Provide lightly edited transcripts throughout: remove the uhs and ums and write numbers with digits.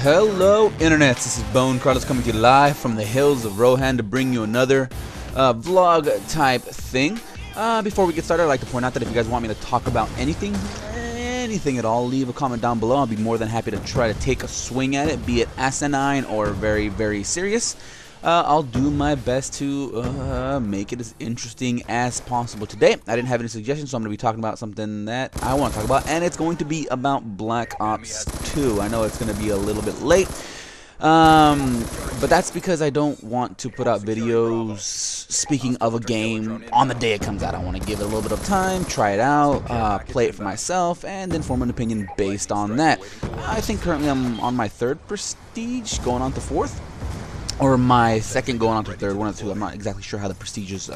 Hello internets, this is Bone Carlos coming to you live from the hills of Rohan to bring you another vlog type thing. Before we get started, I'd like to point out that if you guys want me to talk about anything at all, leave a comment down below. I'll be more than happy to try to take a swing at it, be it asinine or very, very serious. I'll do my best to make it as interesting as possible. Today, I didn't have any suggestions, so I'm going to be talking about something that I want to talk about, and it's going to be about Black Ops 2. I know it's going to be a little bit late, but that's because I don't want to put out videos speaking of a game on the day it comes out. I want to give it a little bit of time, try it out, play it for myself, and then form an opinion based on that. I think currently I'm on my third Prestige, going on to fourth. Or my second going on to third, one of the two. I'm not exactly sure how the prestiges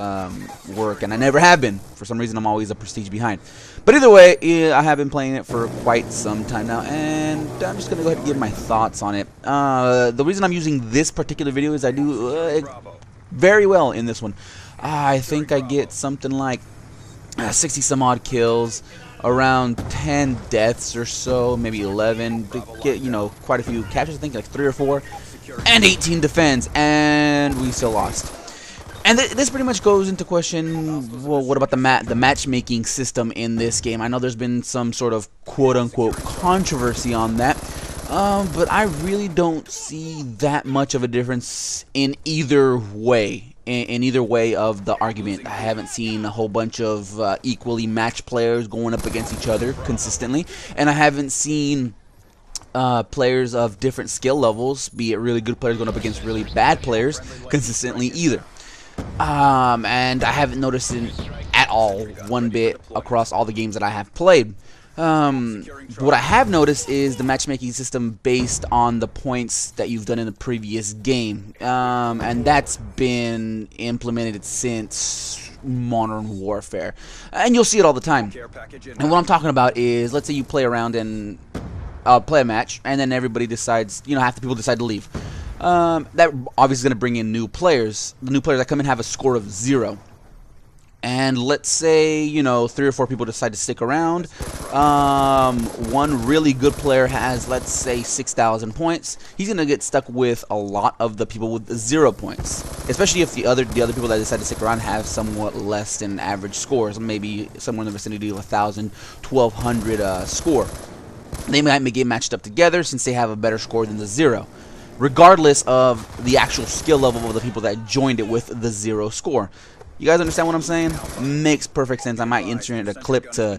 work, and I never have been. For some reason, I'm always a prestige behind. But either way, I have been playing it for quite some time now, and I'm just going to go ahead and give my thoughts on it. The reason I'm using this particular video is I do very well in this one. I think I get something like 60 some odd kills, around 10 deaths or so, maybe 11, to get, you know, quite a few captures. I think like 3 or 4. And 18 defense, and we still lost. And this pretty much goes into question, well, what about the matchmaking system in this game? I know there's been some sort of quote-unquote controversy on that, but I really don't see that much of a difference in either way. In either way of the argument. I haven't seen a whole bunch of equally matched players going up against each other consistently, and I haven't seen players of different skill levels, be it really good players going up against really bad players, consistently either. And I haven't noticed it at all, one bit, across all the games that I have played. What I have noticed is the matchmaking system based on the points that you've done in the previous game. And that's been implemented since Modern Warfare. And you'll see it all the time. And what I'm talking about is, let's say you play around and play a match, and then everybody decides, you know, half the people decide to leave. That obviously is going to bring in new players. The new players that come in have a score of 0. And let's say, you know, 3 or 4 people decide to stick around. One really good player has, let's say, 6,000 points. He's going to get stuck with a lot of the people with 0 points. Especially if the other people that decide to stick around have somewhat less than average scores. Maybe somewhere in the vicinity of 1,000, 1,200 score. They might get matched up together since they have a better score than the 0, regardless of the actual skill level of the people that joined it with the 0 score. You guys understand what I'm saying? Makes perfect sense. I might insert a clip to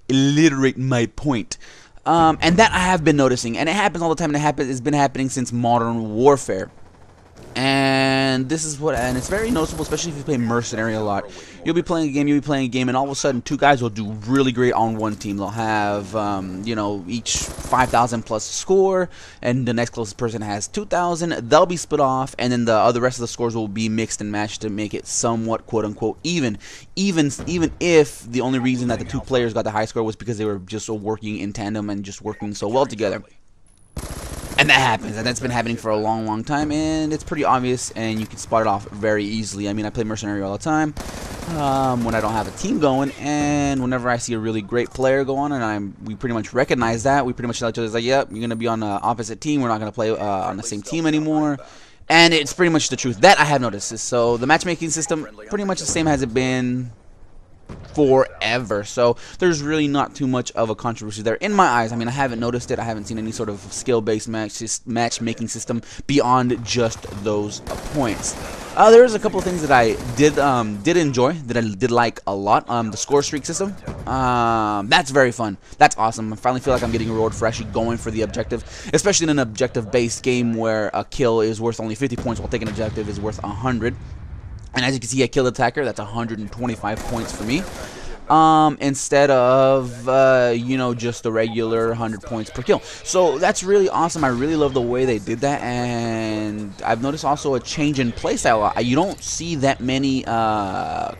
illiterate my point. And that I have been noticing, and it happens all the time, and it's been happening since Modern Warfare. And this is and it's very noticeable, especially if you play Mercenary a lot. You'll be playing a game, and all of a sudden 2 guys will do really great on one team. They'll have, you know, each 5,000 plus score, and the next closest person has 2,000. They'll be split off, and then the rest of the scores will be mixed and matched to make it somewhat quote-unquote even if the only reason that the 2 players got the high score was because they were just working in tandem and just working so well together. And that happens, and that's been happening for a long, long time, and it's pretty obvious, and you can spot it off very easily. I mean, I play Mercenary all the time when I don't have a team going, and whenever I see a really great player go on, and we pretty much recognize that, we pretty much tell each other, like, yep, you're going to be on the opposite team, we're not going to play on the same team anymore, and it's pretty much the truth. That I have noticed. So the matchmaking system, pretty much the same as it been forever, so there's really not too much of a controversy there in my eyes. I mean, I haven't noticed it. I haven't seen any sort of skill-based matchmaking system beyond just those points. There's a couple of things that I did enjoy, that I did like a lot. The score streak system, that's very fun. That's awesome. I finally feel like I'm getting rewarded for actually going for the objective, especially in an objective-based game where a kill is worth only 50 points while taking an objective is worth 100. And as you can see, I killed the attacker. That's 125 points for me. Instead of, you know, just the regular 100 points per kill. So that's really awesome. I really love the way they did that. And I've noticed also a change in playstyle. You don't see that many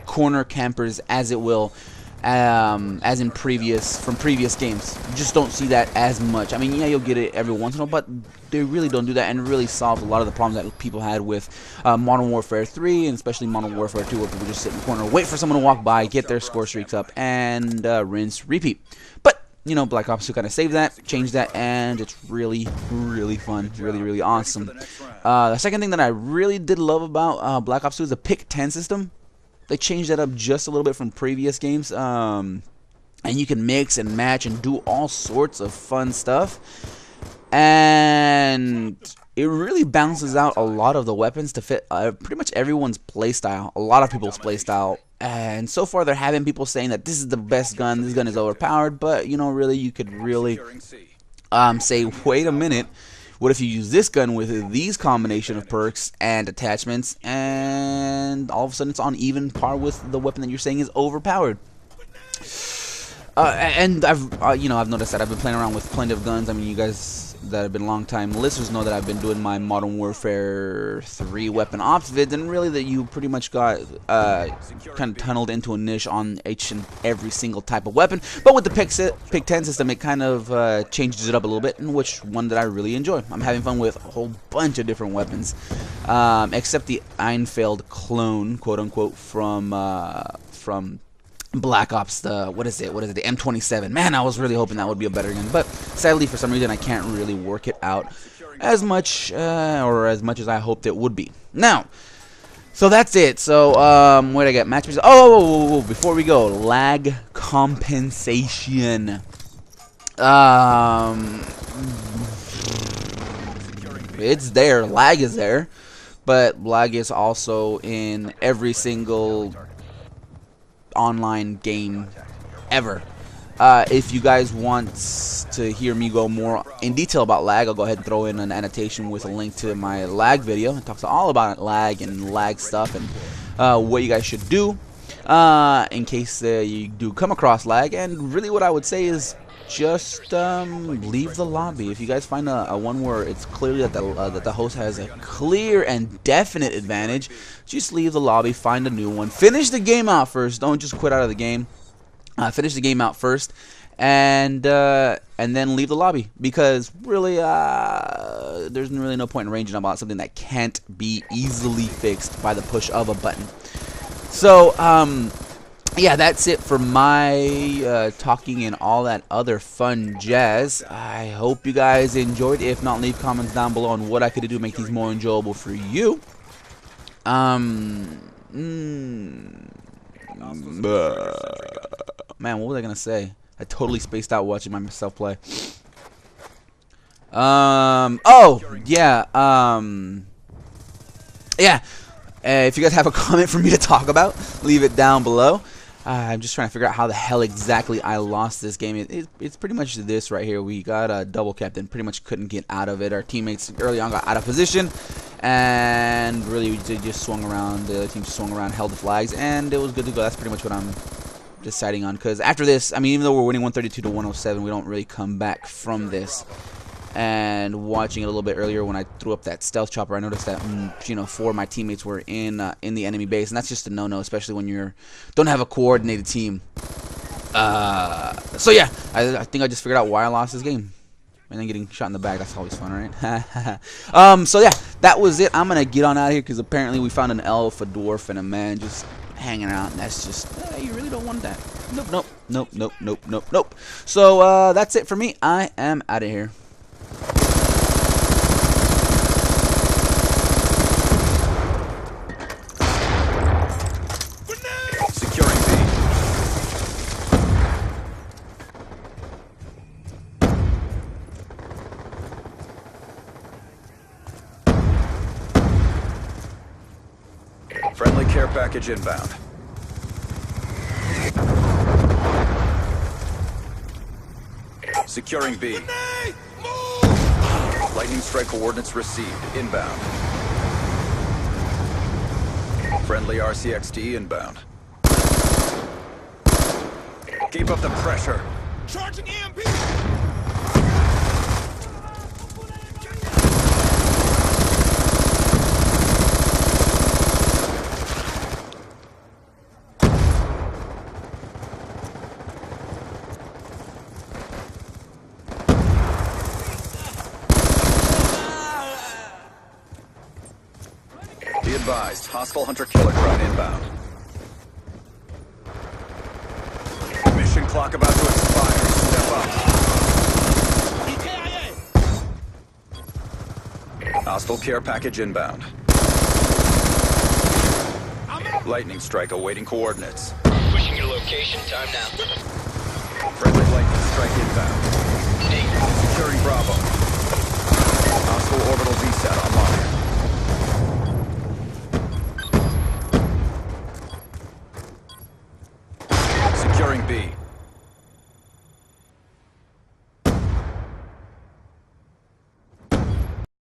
corner campers as in previous games. You just don't see that as much. I mean, yeah, you'll get it every once in a while, but they really don't do that, and really solves a lot of the problems that people had with Modern Warfare 3, and especially Modern Warfare 2, where people just sit in the corner, wait for someone to walk by, get their score streaks up, and rinse, repeat. But you know, Black Ops 2 kind of saved that, changed that, and it's really, really fun, really awesome. The second thing that I really did love about Black Ops 2 is the Pick 10 system. They changed that up just a little bit from previous games, and you can mix and match and do all sorts of fun stuff. And it really balances out a lot of the weapons to fit pretty much everyone's playstyle, a lot of people's playstyle. And so far they're having people saying that this is the best gun, this gun is overpowered, but you know, really you could really say, wait a minute, what if you use this gun with these combination of perks and attachments, and all of a sudden it's on even par with the weapon that you're saying is overpowered. And I've noticed that I've been playing around with plenty of guns. I mean, you guys that have been long-time listeners know that I've been doing my Modern Warfare 3 weapon ops vids, and really that you pretty much got kind of tunneled into a niche on each and every single type of weapon. But with the Pick 10 system, it kind of changes it up a little bit, and which one that I really enjoy. I'm having fun with a whole bunch of different weapons, except the Einfeld clone, quote-unquote, from Black Ops, what is it, the M27. Man, I was really hoping that would be a better gun, but sadly for some reason I can't really work it out as much as I hoped it would be. Now, so that's it. So what did I get? Match. Oh, before we go, lag compensation. It's there. Lag is there, but lag is also in every single online game ever. If you guys want to hear me go more in detail about lag, I'll go ahead and throw in an annotation with a link to my lag video. It talks all about lag and lag stuff and what you guys should do in case you do come across lag. And really what I would say is just leave the lobby. If you guys find a one where it's clearly that the host has a clear and definite advantage, just leave the lobby, find a new one, finish the game out first. Don't just quit out of the game. Finish the game out first, and then leave the lobby, because really there's really no point in raging about something that can't be easily fixed by the push of a button. So yeah, that's it for my talking and all that other fun jazz. I hope you guys enjoyed. If not, leave comments down below on what I could do to make these more enjoyable for you. Man, what was I gonna say? I totally spaced out watching myself play. Oh yeah. Yeah. If you guys have a comment for me to talk about, leave it down below. I'm just trying to figure out how the hell exactly I lost this game. It's pretty much this right here. We got a double captain, pretty much couldn't get out of it. Our teammates early on got out of position, and really we just swung around. The other team swung around, held the flags, and it was good to go. That's pretty much what I'm deciding on, because after this, I mean, even though we're winning 132 to 107, we don't really come back from this. And watching it a little bit earlier when I threw up that stealth chopper, I noticed that 4 of my teammates were in the enemy base, and that's just a no-no, especially when you don't have a coordinated team. So yeah, I think I just figured out why I lost this game. And then getting shot in the back, that's always fun, right? So yeah, that was it. I'm gonna get on out of here because apparently we found an elf, a dwarf, and a man just hanging out, and that's just you really don't want that. Nope. So that's it for me. I am out of here. Securing B. Friendly care package inbound. Securing B. Lightning strike coordinates received. Inbound. Friendly RCXD inbound. Keep up the pressure. Charging EMP! Be advised, hostile hunter-killer drone inbound. Mission clock about to expire. Step up. Hostile care package inbound. Lightning strike awaiting coordinates. Pushing your location. Time now. Friendly lightning strike inbound. Securing Bravo. Hostile orbital VSAT online. Securing B.